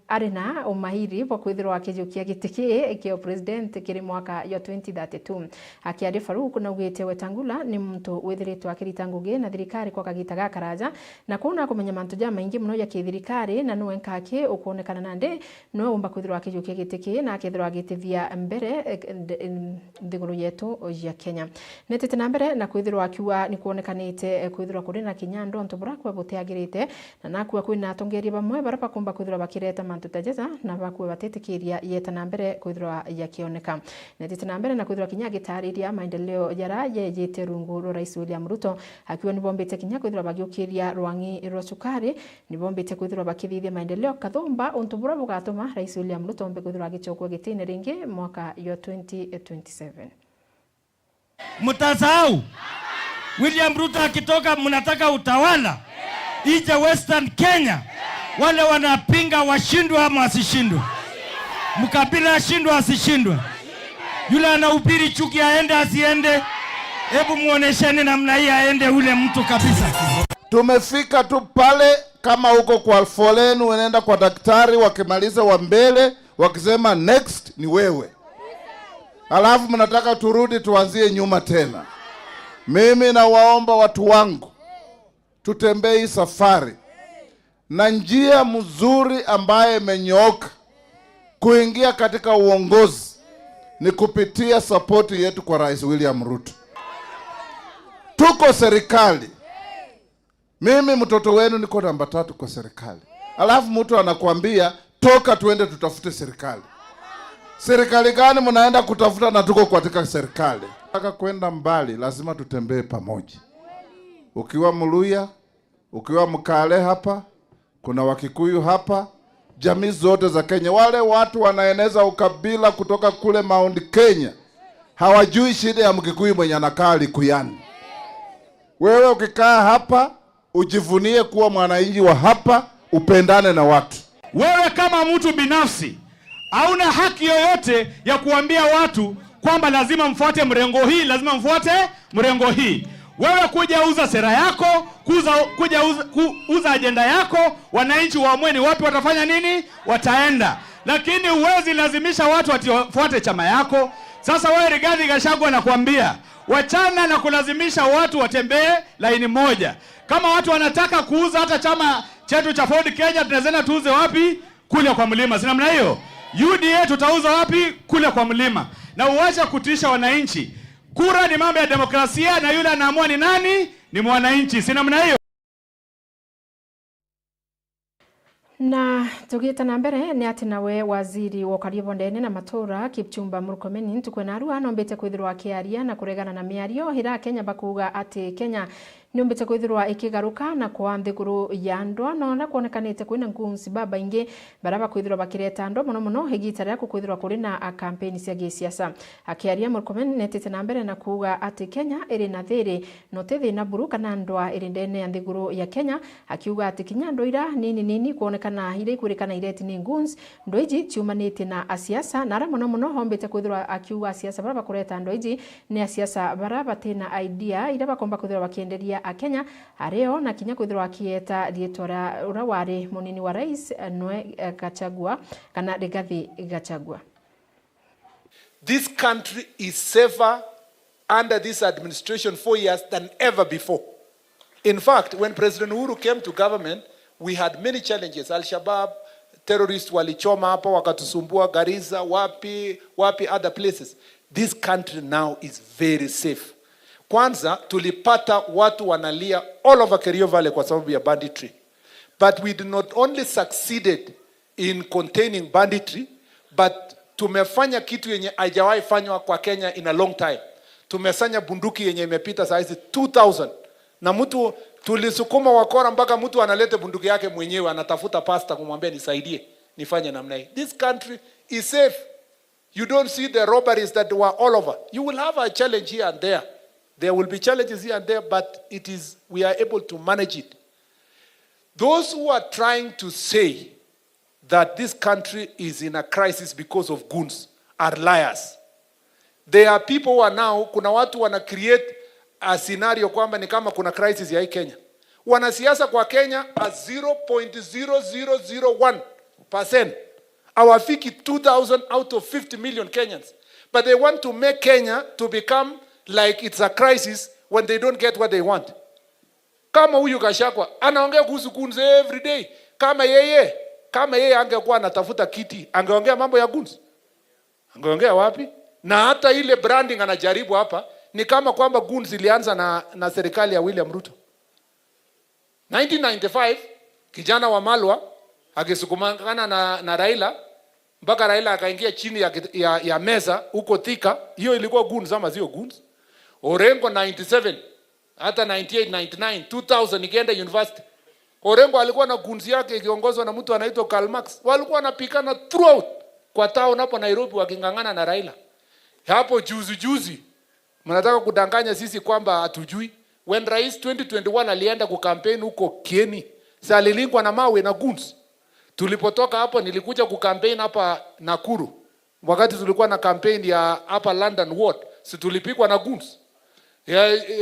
arina umahiri wa kwithirwa akijukia gitiki kio president kiri mwaka ya 2032 akiari Farouk na ugite Wetangula ni mtu withiritwo akirita ngugi na thirikari kwa kagita gakaraja na kuna kumenya mantu ja maingi muno ya kithirikari na noenka aki ukuonekana nande no umba kwithirwa akijukia gitiki na akithirwa agitithia mbere ndiguru yetu ya Kenya netete na mbere na kwithirwa akiwa ni kuonekanite kwithirwa kuri na kinyando ntubura kwa boteagirite na nakuwa kwina atongeria bamwe barapa kumba kwithirwa bakireta mantu tajeza na bakuwe batetikiria yeta na mbere kwithirwa yakioneka netete na mbere na kwithirwa kinya gitariria maendeleo yara yejete rungu Rais William Ruto akiwa nibombete kinya kwithirwa bagiukiria rwangi rwa sukari nibombete kwithirwa bakithithia maendeleo kathomba untubura bugatuma Rais William Ruto mbe kwithirwa gichokwa gitine ringi mwaka ya 2027. Mtasahau William Ruto akitoka mnataka utawala ije Western Kenya, wale wanapinga washindwe ama wasishindwe, Mkabila ashindwe asishindwe, yule anahubiri chuki aende asiende, hebu muonesheni namna hii aende ule mtu kabisa. Tumefika tu pale kama huko kwa foleni unaenda kwa daktari, wakimaliza wa mbele wakisema next ni wewe, alafu mnataka turudi tuanzie nyuma tena. Mimi nawaomba watu wangu tutembee hii safari na njia mzuri ambaye imenyooka kuingia katika uongozi ni kupitia sapoti yetu kwa Rais William Ruto. Tuko serikali. Mimi mtoto wenu niko namba 3 kwa serikali. Alafu mtu anakuambia toka tuende tutafute serikali. Serikali gani mnaenda kutafuta na tuko katika serikali? Nataka kwenda mbali, lazima tutembee pamoja. Ukiwa Mluya, ukiwa Mkale hapa, kuna Wakikuyu hapa, jamii zote za Kenya. Wale watu wanaeneza ukabila kutoka kule Mount Kenya hawajui shida ya Mkikuyu mwenye anakaa Likuyani. Wewe ukikaa hapa ujivunie kuwa mwananchi wa hapa, upendane na watu. Wewe kama mtu binafsi hauna haki yoyote ya kuambia watu kwamba lazima mfuate mrengo hii, lazima mfuate mrengo hii. Wewe kuja uza sera yako, uza agenda yako, wananchi waamue ni wapi watafanya nini, wataenda. Lakini uwezi lazimisha watu wafuate chama yako. Sasa wewe Rigathi Gachagua anakuambia, wachana na kulazimisha watu watembee laini moja. Kama watu wanataka kuuza hata chama chetu cha Ford Kenya, tunaweza tuuze wapi? Kule kwa mlima. Sina namna hiyo. UDA tutauza wapi? Kule kwa mlima. Na uacha kutisha wananchi. Kura ni mambo ya demokrasia na yule anaamua ni nani? Ni mwananchi. Sina namna hiyo. Na tugieta na mbere ni ati nawe waziri wa karibu ndene na matura Kipchumba Murkomen ntukwena arua nombete kwithirwa akiaria na kuregana na miario hira Kenya bakuga ati Kenya nyombete kwithirwa ikigaruka na kwa nthiguru ya ndwa no na kuonekanite kwina ngunsi baba ingi baraba kwithirwa bakireta ndo muno higita ria kwithirwa kuri na campaign cia gisiasa. Akiaria Murkomen netete na mbere na kuga ati Kenya iri na thiri no tethi na buru kana ndwa iri ndene ya nthiguru ya Kenya, akiuga ati kinyando ira nini kuonekana ile kurikana ireti ni ngunsi ndo iji ciumanite na asiasa na ara muno hombete kwithirwa akiuga asiasa baraba kureta ndo iji ni asiasa baraba tena idea ira bakomba kwithirwa bakienderia Kenya areo na kinya kwithirwa akieta rietora ura wari munini wa rais Noe Gachagua kana Rigathi Gachagua. This country is safer under this administration 4 years than ever before. In fact, when President Uhuru came to government, we had many challenges. Al-Shabaab, terrorists walichoma hapa wakatusumbua, Garissa, wapi other places. This country now is very safe. Kwanza tulipata watu wanalia all over Kerio Valley kwa sababu ya banditry. But we did not only succeeded in containing banditry, but tumefanya kitu yenye haijawahi fanywa kwa Kenya in a long time. Tumesanya bunduki yenye imepita saizi 2000. Na mtu tulisukuma wakora mpaka mtu analete bunduki yake mwenyewe, anatafuta pasta kumwambia nisaidie nifanye namna hii. This country is safe. You don't see the robberies that were all over. You will have a challenge here and there. There will be challenges here and there, but we are able to manage it. Those who are trying to say that this country is in a crisis because of goons are liars. There are people who are now, kuna watu wana create a scenario kwamba ni kama kuna crisis ya hii Kenya. Wanasiasa kwa Kenya a 0.0001%. Hawafiki 2,000 out of 50 million Kenyans. But they want to make Kenya to become like it's a crisis when they don't get what they want. Kama huyu Gachagua anaongea kuhusu goons every day. Kama yeye angekuwa anatafuta kiti, angeongea mambo ya goons. Angeongea wapi? Na hata ile branding anajaribu hapa ni kama kwamba goons ilianza na serikali ya William Ruto. 1995 kijana wa Malwa akisukumana na Raila mpaka Raila akaingia chini ya meza huko Thika. Hiyo ilikuwa goons ama sio goons? Orengo 97 hata 98 99 2000 ikienda university. Orengo alikuwa na goons yake ikiongozwa na mtu anaitwa Karl Marx. Walikuwa wanapikana throughout kwa town hapo Nairobi wakingangana na Raila. Hapo juzi mnataka kudanganya sisi kwamba hatujui. When Rais 2021 alienda kukampeni huko Kieni, si alilingwa na mawe na goons. Tulipotoka hapo nilikuja kukampeni hapa Nakuru. Wakati tulikuwa na campaign ya hapa London Ward, si tulipikwa na goons.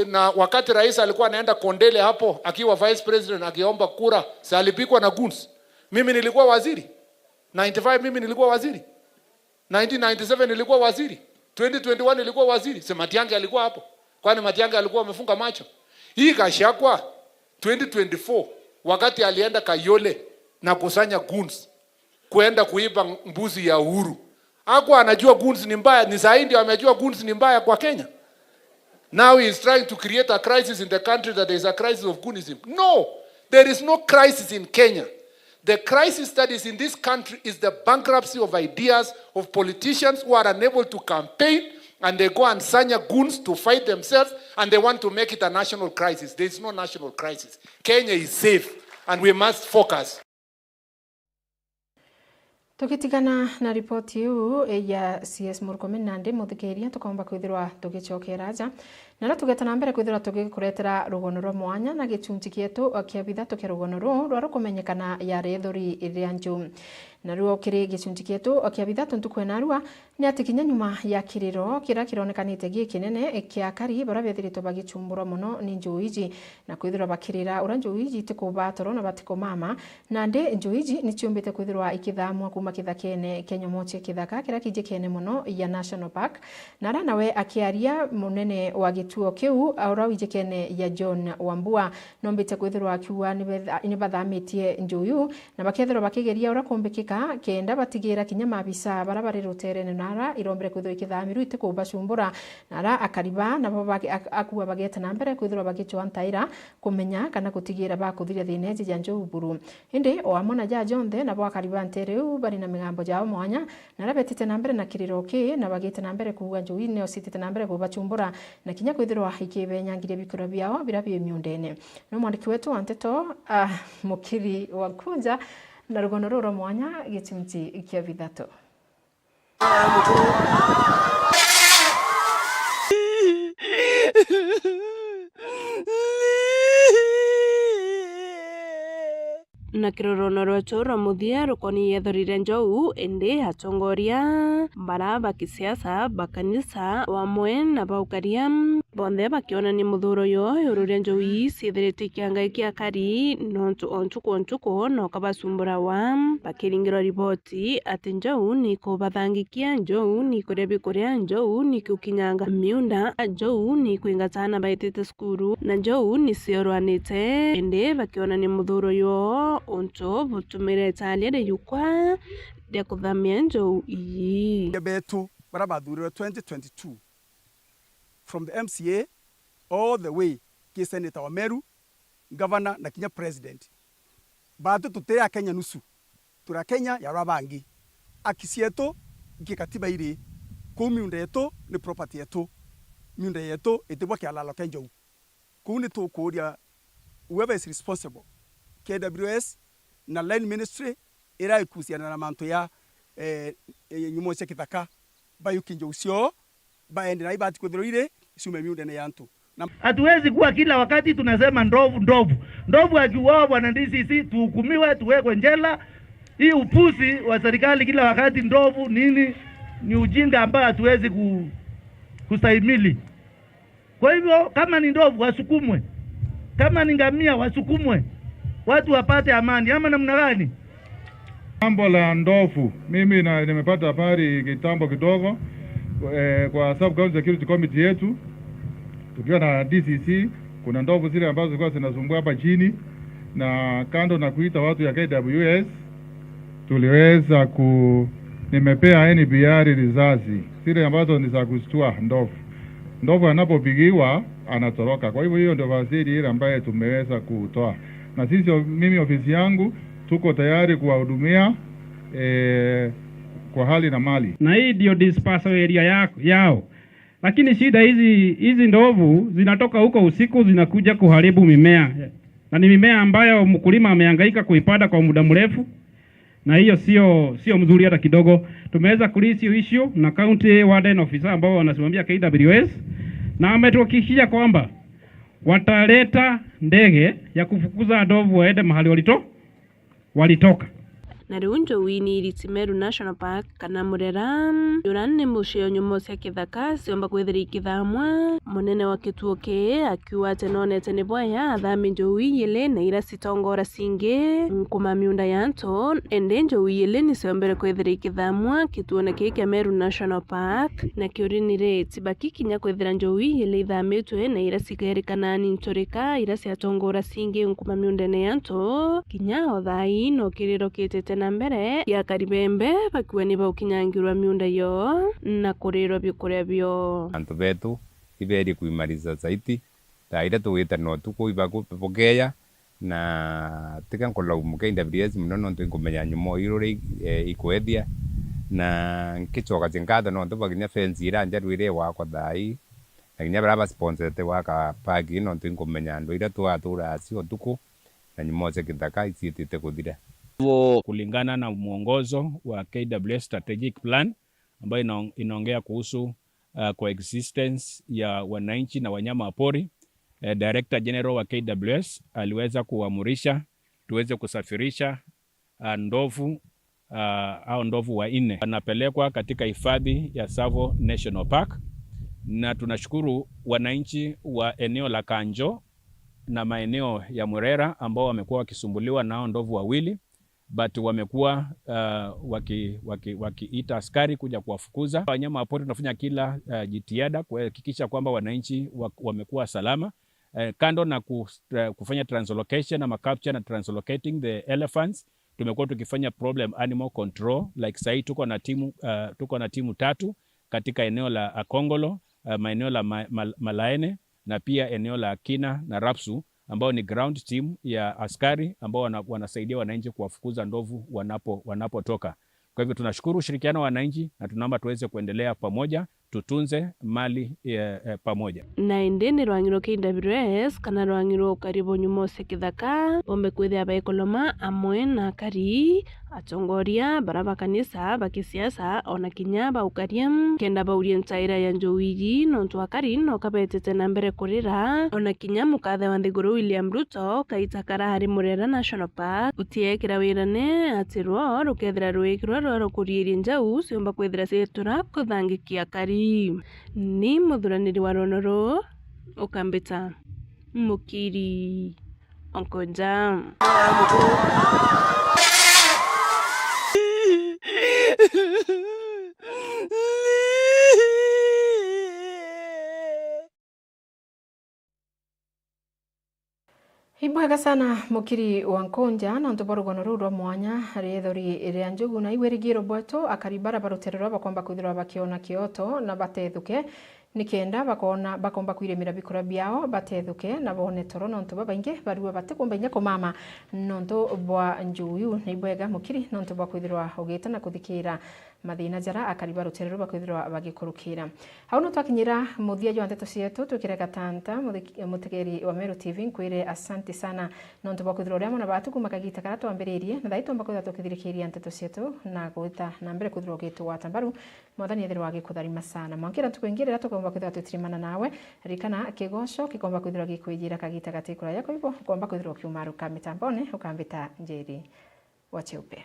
Na wakati rais alikuwa anaenda Kondele hapo akiwa vice president akiomba kura, si alipikwa na goons. Mimi nilikuwa waziri. 95 mimi nilikuwa waziri. 1997 nilikuwa waziri. 2021 nilikuwa waziri. Si Matiang'i alikuwa hapo. Kwani Matiang'i alikuwa amefunga macho? Hii Gachagua 2024 wakati alienda Kayole na kusanya goons kuenda kuiba mbuzi ya Uhuru. Hakuwa anajua goons ni mbaya, ni zaidi ndio amejua goons ni mbaya kwa Kenya. Now he is trying to create a crisis in the country that there is a crisis of goonism. No, there is no crisis in Kenya. The crisis that is in this country is the bankruptcy of ideas of politicians who are unable to campaign and they go and sanya goons to fight themselves and they want to make it a national crisis. There is no national crisis. Kenya is safe and we must focus. Tukitigana na ripoti hiyo ya CS Murkomen Nandi muthikiria tukomba kwithirwa tugichokera ja na tugetana mbere kwithirwa tugikuretera rugono rwa mwanya na gicunji kietu kia bithatu kia rugono rwa rukumenyekana ya rethori iria nju na ruo kiri gicunji kietu kia bithatu ntukwena rua ni ati kinya nyuma ya kiriro kira kironekanite gikinene kia kari bara bethiritwo bagichumbura muno ni njuiji na kwithirwa bakirira ura njuiji tikubatoro na batiko mama na ndi njuiji ni ciumbite kwithirwa ikithamwa kuma kithakene kenyomoche kithaka kira kijikene muno ya National Park na nawe akiaria munene wa gituo kiu aura wijikene ya John Wambua nombite kwithirwa akiwa ni bathamitie njuyu na bakethirwa bakigeria ura kumbikika kenda batigira kinya mabisa barabari ruterene nara irombere kwithirwa ikithamiru itikuba cumbura nara akariba na baba akuwa bageta na mbere kwithirwa bagichwa ntaira kumenya kana kutigira bakuthiria thineji ya njuburu indi o amona ja jonthe na bakariba ntereu bari na migambo jao mwanya na rabetite na mbere na kiriro ki na bagite na mbere kuwa njui ne ositite na mbere kuba cumbura na kinya kwithirwa ikibenyangire bikoro biao birabie miundene no mwandiki wetu Anteto Mukiri wa Kunja na rugono ruro mwanya gicunji kia bithatu na kirorono rwetu rwa muthia rukoni yethorire njou indi atongoria bara bakisiasa bakanisa wamwe na baukaria bonthe bakionania muthuro yo ururia njui ciithirite ikiangai kia kari nontu ontuku no kabasumbura wa bakiringirwa riboti ati njau ni kubathangikia njau ni kuria bikuria njau ni kukinyanga miunda njau ni kuingatana baitite skuru na njau ni ciorwanite indi bakionania muthuro yo onto butumire italia de yukwa de kuthamia njau iyi betu bara bathurirwe 2022 from the MCA all the way ki Senator wa Meru, Governor na kinya President. Batu tutea Kenya nusu. Tura Kenya ya rabangi. Akisieto kikatiba iri ku miunda yetu ni property yetu. Miunda yetu itibwa kialalo kenjo. Kuni tu kuria whoever is responsible. KWS na Land Ministry ira ikusiana na manto ya nyumo cia kithaka bayukinjo ucio baende na ibati kwithirire isume miunda ne yantu. Hatuwezi kuwa kila wakati tunasema ndovu akiuawa bwana DCC tuhukumiwe tuwekwe njela. Hii upuzi wa serikali kila wakati ndovu nini ni ujinga ambao hatuwezi kustahimili. Kwa hivyo kama ni ndovu wasukumwe, kama ni ngamia wasukumwe, watu wapate amani ama namna gani? Mambo la ndovu mimi nimepata habari kitambo kidogo kwa Sub County Security Committee yetu tukiwa na DCC. Kuna ndovu zile ambazo zilikuwa zinasumbua hapa chini, na kando na kuita watu ya KWS tuliweza nimepea NBR risasi zile ambazo ni za kustua ndovu anapopigiwa anatoroka. Kwa hivyo hiyo ndio vasili ile ambaye tumeweza kutoa, na sisi mimi ofisi yangu tuko tayari kuwahudumia kwa hali na mali, na hii ndio dispersal area yao. Lakini shida hizi ndovu zinatoka huko usiku zinakuja kuharibu mimea, na ni mimea ambayo mkulima amehangaika kuipanda kwa muda mrefu, na hiyo sio mzuri hata kidogo. Tumeweza kulisi issue na county warden officer ambao wanasimamia KWS, na ametuhakikishia kwamba wataleta ndege ya kufukuza ndovu waende mahali walitoka. Na riu njui iriti Meru National Park kana Murera yurani mucio nyumo cia kithaka ciomba kwithiri ikithamwa. Munene wa kituo ki akiuga ati nonete ni bwaya athami njui ile na ira citongora cingi nkuma miunda yanto ende njui ile ni ciombere kwithiri ikithamwa kituone ki kia Meru National Park, na kiurinire tibaki kinya kwithira njui ile ithamitwe na ira cigerikana ni nturika ira ciatongora cingi nkuma miundene yanto kinya othai no kiriro kitete na mbere ya karibembe bakiwa ni baukinyangirwa miunda yo na kurirwa bikuria bio antu betu iberi kuimariza zaidi taira tuwita no tuko ibakupokeya na tika kolaumu KWS muno ntu ngumenya nyumo irore ikwethia na nkichoka jingada no tubaginya fence ira njarwire wako thai na kinya brava sponsor te waka pagi no ntu ngumenya ndo ira twatura acio tuko na nyumo cia kithaka iciitite kuthira. Kulingana na mwongozo wa KWS Strategic Plan ambayo inaongea kuhusu coexistence ya wananchi na wanyama pori, Director General wa KWS aliweza kuamurisha tuweze kusafirisha ndovu au ndovu wanne wanapelekwa katika hifadhi ya Tsavo National Park, na tunashukuru wananchi wa eneo la Kanjo na maeneo ya Murera ambao wamekuwa wakisumbuliwa nao ndovu wawili, but wamekuwa wakiita askari kuja kuwafukuza wanyama wa pori. Tunafanya kila jitihada kuhakikisha kwamba wananchi wamekuwa salama. Kando na kufanya translocation na capture na translocating the elephants, tumekuwa tukifanya problem animal control. Like sahi tuko na timu 3 katika eneo la Akongolo, maeneo la Malaene na pia eneo la Kina na Rapsu, ambao ni ground team ya askari ambao wanasaidia wananchi kuwafukuza ndovu wanapotoka. Kwa hivyo tunashukuru ushirikiano wa wananchi na tunaomba tuweze kuendelea pamoja, tutunze mali pamoja. Na endeni rwangiro KWS kana rwangiro karibu nyumo cia kithaka bombe kwithia baikoloma amwe na kari atongoria baraba kanisa bakisiasa ona kinya baukaria kenda baurie ntaira ya njowiri nontu akari no kabetete na mbere kurira ona kinya mukathe wa Nthiguru William Ruto kaitakara hari Murera National Park utiekira wirane atirwo rukethira rwikirwa rukuriirie njau ciomba kwithira citura kuthangikia kari. Ni muthuraniri wa Ronoro ukambita Mukiri Onkonja. Ibwega sana Mukiri Wankonja na ntubarugono rurwa mwanya riethori ria njugu na iwerigiro bwetu akaribara barutererwa bakomba kwithirwa bakiona kioto na batethuke nikenda bakomba kwiremira bikura biao batethuke na bone toro nontu babainge bariwe batikumba inya kumama nontu bwa njuyu na ibwega Mukiri nontu bwa kwithirwa ugita na kuthikira mathina jara akariba ruterero bakwithirwa bagikurukira hau no twakinyira muthia jo ndeto cietu tukirega tanta mutegeri wa Meru TV nkwire asante sana nontu bwa kwithirwa ria mona batu kumakagita kara twambiririe na thaitu mbakwa tukithirikiria ndeto cietu na gwita na mbere kwithirwa gitu watambaru mwathani ethirwa agikutharima sana mwankira tukwingirira tukomba kwithirwa tutirimana nawe rikana kigosho kikomba kwithirwa gikwijira kagita gatikura yako ibo komba kwithirwa kiumaruka mitambone ukambita njeri wacheupe.